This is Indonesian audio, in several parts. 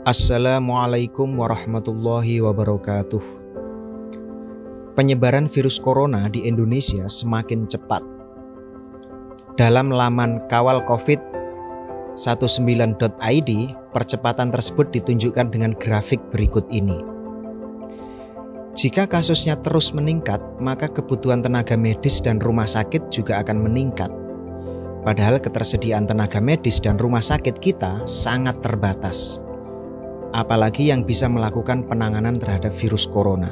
Assalamualaikum warahmatullahi wabarakatuh. Penyebaran virus corona di Indonesia semakin cepat. Dalam laman kawalcovid19.id, percepatan tersebut ditunjukkan dengan grafik berikut ini. Jika kasusnya terus meningkat, maka kebutuhan tenaga medis dan rumah sakit juga akan meningkat. Padahal ketersediaan tenaga medis dan rumah sakit kita sangat terbatas. Apalagi yang bisa melakukan penanganan terhadap virus corona.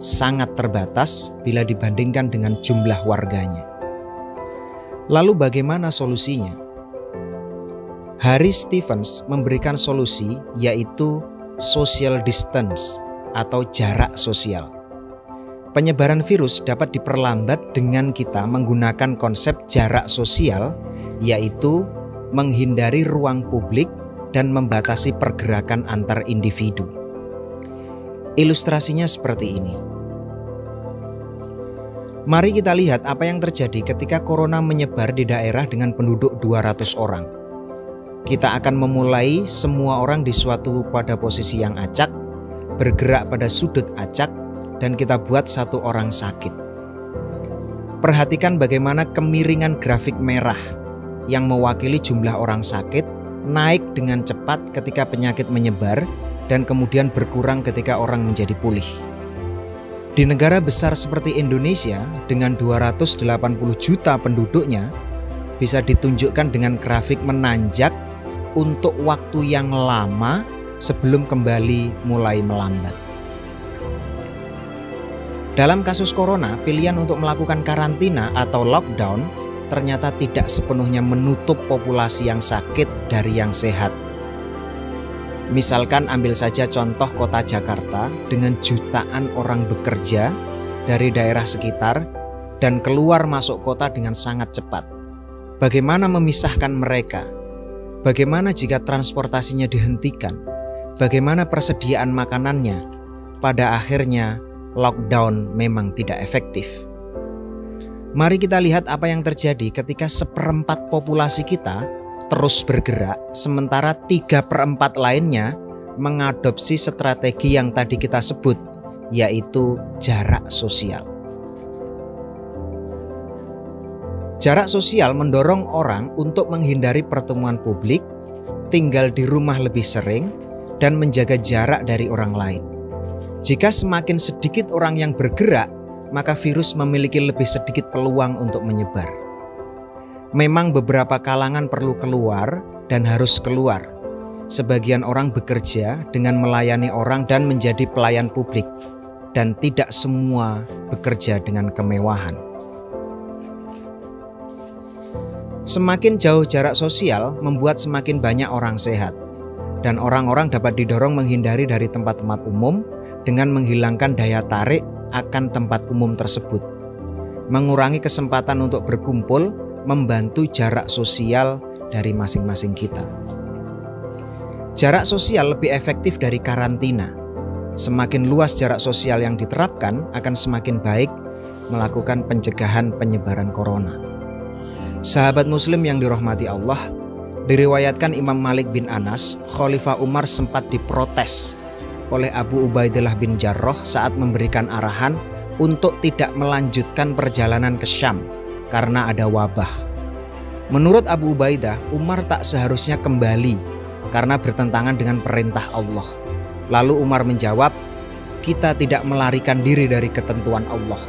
Sangat terbatas bila dibandingkan dengan jumlah warganya. Lalu bagaimana solusinya? Harry Stevens memberikan solusi, yaitu social distance atau jarak sosial. Penyebaran virus dapat diperlambat dengan kita menggunakan konsep jarak sosial, yaitu menghindari ruang publik dan membatasi pergerakan antar individu. Ilustrasinya seperti ini. Mari kita lihat apa yang terjadi ketika corona menyebar di daerah dengan penduduk 200 orang. Kita akan memulai semua orang di suatu pada posisi yang acak, bergerak pada sudut acak, dan kita buat satu orang sakit. Perhatikan bagaimana kemiringan grafik merah yang mewakili jumlah orang sakit naik dengan cepat ketika penyakit menyebar dan kemudian berkurang ketika orang menjadi pulih. Di negara besar seperti Indonesia dengan 280 juta penduduknya bisa ditunjukkan dengan grafik menanjak untuk waktu yang lama sebelum kembali mulai melambat. Dalam kasus corona, pilihan untuk melakukan karantina atau lockdown ternyata tidak sepenuhnya menutup populasi yang sakit dari yang sehat. Misalkan ambil saja contoh kota Jakarta dengan jutaan orang bekerja dari daerah sekitar dan keluar masuk kota dengan sangat cepat. Bagaimana memisahkan mereka? Bagaimana jika transportasinya dihentikan? Bagaimana persediaan makanannya? Pada akhirnya lockdown memang tidak efektif. Mari kita lihat apa yang terjadi ketika 1/4 populasi kita terus bergerak, sementara 3/4 lainnya mengadopsi strategi yang tadi kita sebut, yaitu jarak sosial. Jarak sosial mendorong orang untuk menghindari pertemuan publik, tinggal di rumah lebih sering, dan menjaga jarak dari orang lain. Jika semakin sedikit orang yang bergerak, maka virus memiliki lebih sedikit peluang untuk menyebar. Memang beberapa kalangan perlu keluar dan harus keluar. Sebagian orang bekerja dengan melayani orang dan menjadi pelayan publik, dan tidak semua bekerja dengan kemewahan. Semakin jauh jarak sosial membuat semakin banyak orang sehat, dan orang-orang dapat didorong menghindari dari tempat-tempat umum dengan menghilangkan daya tarik akan tempat umum tersebut. Mengurangi kesempatan untuk berkumpul, membantu jarak sosial dari masing-masing kita. Jarak sosial lebih efektif dari karantina. Semakin luas jarak sosial yang diterapkan, akan semakin baik melakukan pencegahan penyebaran corona. Sahabat muslim yang dirahmati Allah, diriwayatkan Imam Malik bin Anas, Khalifah Umar sempat diprotes oleh Abu Ubaidah bin Jarrah saat memberikan arahan untuk tidak melanjutkan perjalanan ke Syam karena ada wabah. Menurut Abu Ubaidah, Umar tak seharusnya kembali karena bertentangan dengan perintah Allah. Lalu Umar menjawab, kita tidak melarikan diri dari ketentuan Allah.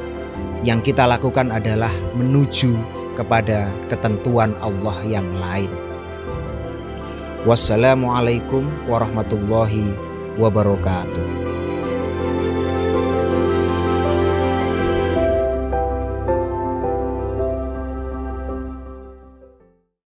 Yang kita lakukan adalah menuju kepada ketentuan Allah yang lain. Wassalamualaikum warahmatullahi wabarakatuh.